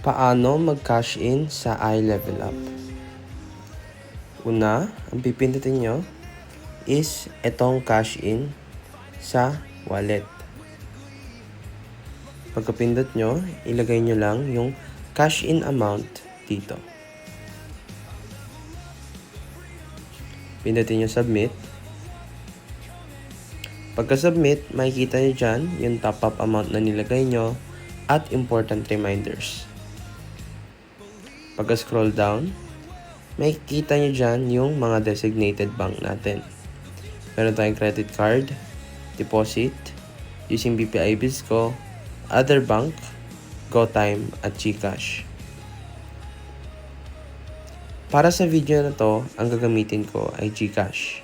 Paano mag-cash in sa iLevelUp? Una, ang pipindutin nyo is itong cash in sa wallet. Pagkapindot nyo, ilagay nyo lang yung cash in amount dito. Pindutin nyo submit. Pagka-submit, makikita nyo dyan yung top-up amount na nilagay nyo at important reminders. Pagka-scroll down, makikita nyo dyan yung mga designated bank natin. Meron tayong credit card, deposit, using BPI Bizco, other bank, GoTime, at GCash. Para sa video na to, ang gagamitin ko ay GCash.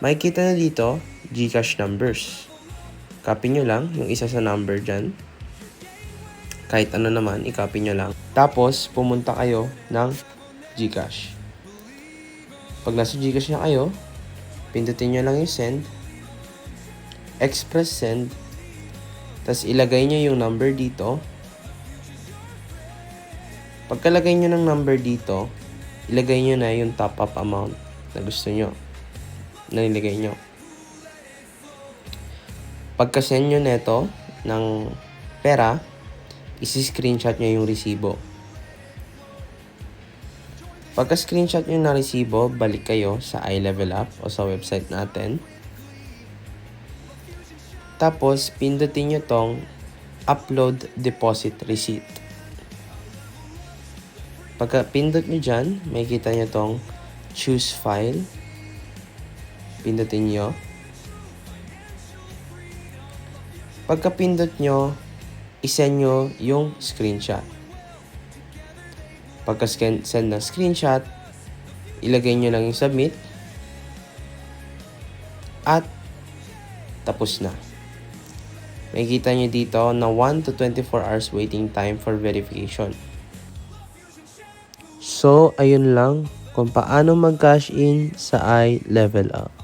Makikita na dito, GCash numbers. Copy nyo lang yung isa sa number dyan. Kahit ano naman, i-copy nyo lang. Tapos, pumunta kayo ng GCash. Pag nasa GCash na kayo, pindutin nyo lang yung send, express send, tapos ilagay nyo yung number dito. Pagkalagay nyo ng number dito, ilagay nyo na yung top-up amount na gusto nyo, na nilagay nyo. Pagka-send nyo neto ng pera, isi-screenshot nyo yung resibo. Pagka-screenshot nyo na resibo, balik kayo sa iLevelUp o sa website natin. Tapos, pindutin nyo tong upload deposit receipt. Pagka-pindot nyo dyan, makikita nyo tong choose file. Pindutin nyo. Pagka-pindot nyo, isend nyo yung screenshot. Pagka-send ng screenshot, ilagay nyo lang yung submit. At tapos na. Makikita nyo dito na 1 to 24 hours waiting time for verification. So, ayun lang kung paano mag-cash in sa iLevelUp.